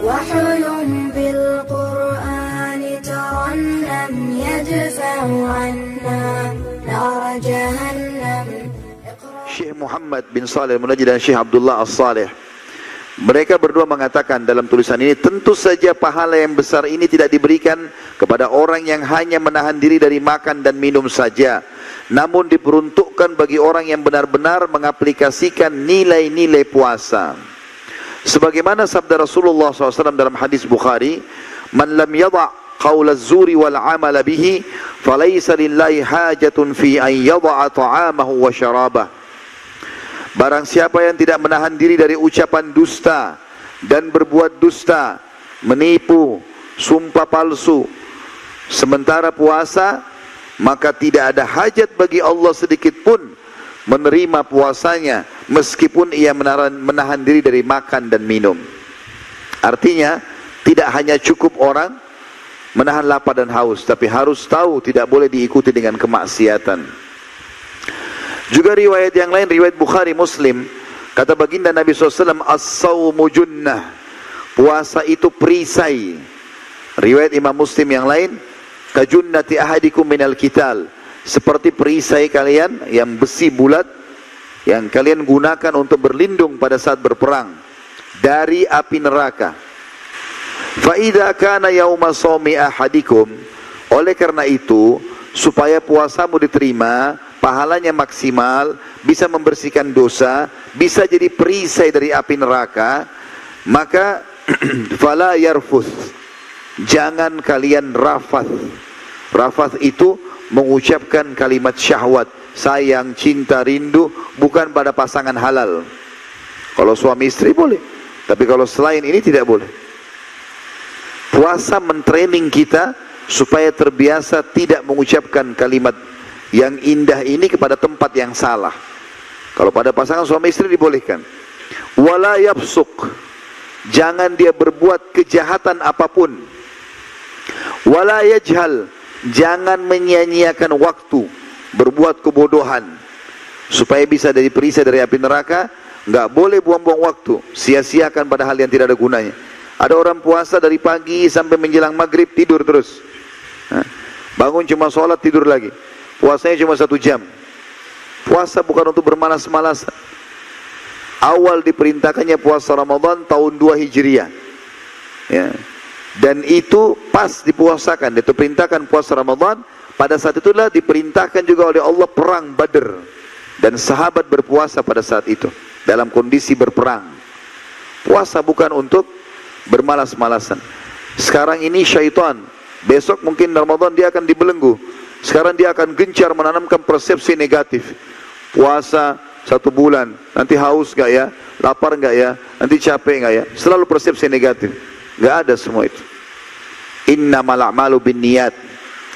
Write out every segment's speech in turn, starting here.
وحي بالقرآن ترنم يدفع عنا نار جهنم. Syekh Muhammad bin Saleh Al-Munajjid dan Syekh Abdullah As-Saleh, mereka berdua mengatakan dalam tulisan ini, tentu saja pahala yang besar ini tidak diberikan kepada orang yang hanya menahan diri dari makan dan minum saja, namun diperuntukkan bagi orang yang benar-benar mengaplikasikan nilai-nilai puasa. Sebagaimana sabda Rasulullah SAW dalam hadis Bukhari, "Man lam yada' qaula az-zuri wal 'amala bihi, falaysa lillahi hajatun fi an yada'a ta'amahu wa syarabah." Barang siapa yang tidak menahan diri dari ucapan dusta dan berbuat dusta, menipu, sumpah palsu, sementara puasa, maka tidak ada hajat bagi Allah sedikit pun menerima puasanya, meskipun ia menahan diri dari makan dan minum. Artinya, tidak hanya cukup orang menahan lapar dan haus, tapi harus tahu tidak boleh diikuti dengan kemaksiatan. Juga riwayat yang lain, riwayat Bukhari Muslim, kata baginda Nabi SAW, "As-sawmu junnah." Puasa itu perisai. Riwayat Imam Muslim yang lain, "Kajunnati ahadikum minal qital." Seperti perisai kalian yang besi bulat yang kalian gunakan untuk berlindung pada saat berperang dari api neraka. Fa idza kana yauma shaumi ahadikum, oleh karena itu supaya puasamu diterima, pahalanya maksimal, bisa membersihkan dosa, bisa jadi perisai dari api neraka, maka fala yarfuth, jangan kalian rafath. Rafath itu mengucapkan kalimat syahwat, sayang, cinta, rindu, bukan pada pasangan halal. Kalau suami istri boleh, tapi kalau selain ini tidak boleh. Puasa mentraining kita supaya terbiasa tidak mengucapkan kalimat yang indah ini kepada tempat yang salah. Kalau pada pasangan suami istri dibolehkan. Wala yafsuk, jangan dia berbuat kejahatan apapun. Wala yajhal, jangan menyia-nyiakan waktu, berbuat kebodohan. Supaya bisa dari perisai dari api neraka, nggak boleh buang-buang waktu, sia-siakan pada hal yang tidak ada gunanya. Ada orang puasa dari pagi sampai menjelang maghrib tidur terus. Bangun cuma sholat, tidur lagi. Puasanya cuma 1 jam. Puasa bukan untuk bermalas-malasan. Awal diperintahkannya puasa Ramadan tahun 2 Hijriah. Ya. Dan itu pas dipuasakan. Itu perintahkan puasa Ramadan. Pada saat itulah diperintahkan juga oleh Allah perang Badr. Dan sahabat berpuasa pada saat itu. Dalam kondisi berperang. Puasa bukan untuk bermalas-malasan. Sekarang ini syaitan. Besok mungkin Ramadan dia akan dibelenggu. Sekarang dia akan gencar menanamkan persepsi negatif. Puasa 1 bulan, nanti haus gak ya? Lapar gak ya? Nanti capek gak ya? Selalu persepsi negatif. Gak ada semua itu. Innamal a'malu binniyat,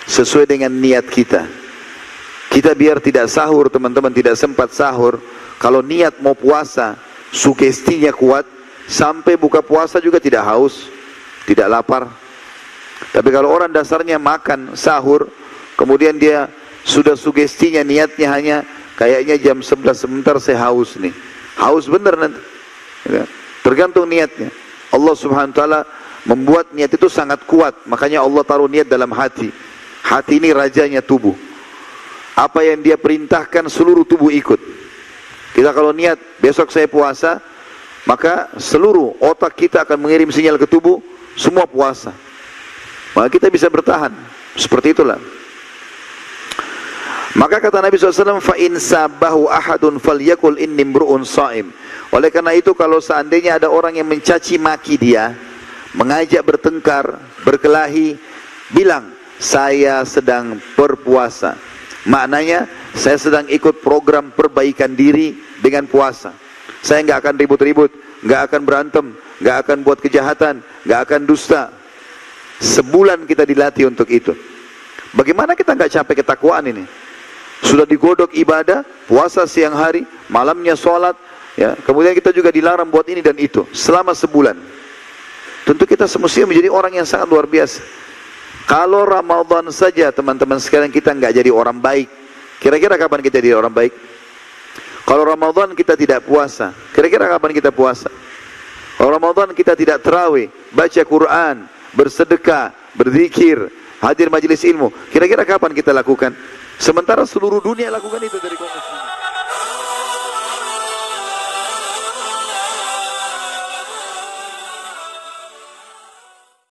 sesuai dengan niat kita. Kita biar tidak sahur, teman-teman, tidak sempat sahur. Kalau niat mau puasa, sugestinya kuat, sampai buka puasa juga tidak haus, tidak lapar. Tapi kalau orang dasarnya makan, sahur, kemudian dia sudah sugestinya niatnya hanya kayaknya jam 11 sebentar saya haus nih. Haus bener nanti. Ya. Tergantung niatnya. Allah Subhanahu wa taala membuat niat itu sangat kuat. Makanya Allah taruh niat dalam hati. Hati ini rajanya tubuh. Apa yang dia perintahkan seluruh tubuh ikut. Kita kalau niat besok saya puasa, maka seluruh otak kita akan mengirim sinyal ke tubuh, semua puasa. Maka kita bisa bertahan. Seperti itulah. Maka kata Nabi SAW, فَإِنْ سَابَهُ أَحَدٌ فَلْيَكُلْ إِنِّ مْرُؤٌ صَائِمٌ. Oleh karena itu kalau seandainya ada orang yang mencaci maki dia, mengajak bertengkar, berkelahi, bilang, saya sedang berpuasa. Maknanya, saya sedang ikut program perbaikan diri dengan puasa. Saya nggak akan ribut-ribut, nggak akan berantem, nggak akan buat kejahatan, nggak akan dusta. Sebulan kita dilatih untuk itu. Bagaimana kita nggak capek ketakwaan ini? Sudah digodok ibadah, puasa siang hari, malamnya sholat, ya. Kemudian kita juga dilarang buat ini dan itu selama sebulan. Tentu kita semestinya menjadi orang yang sangat luar biasa. Kalau Ramadan saja teman-teman sekalian kita nggak jadi orang baik, kira-kira kapan kita jadi orang baik? Kalau Ramadan kita tidak puasa, kira-kira kapan kita puasa? Kalau Ramadan kita tidak tarawih, baca Quran, bersedekah, berzikir, hadir majelis ilmu, kira-kira kapan kita lakukan? Sementara seluruh dunia lakukan itu dari kaum muslimin.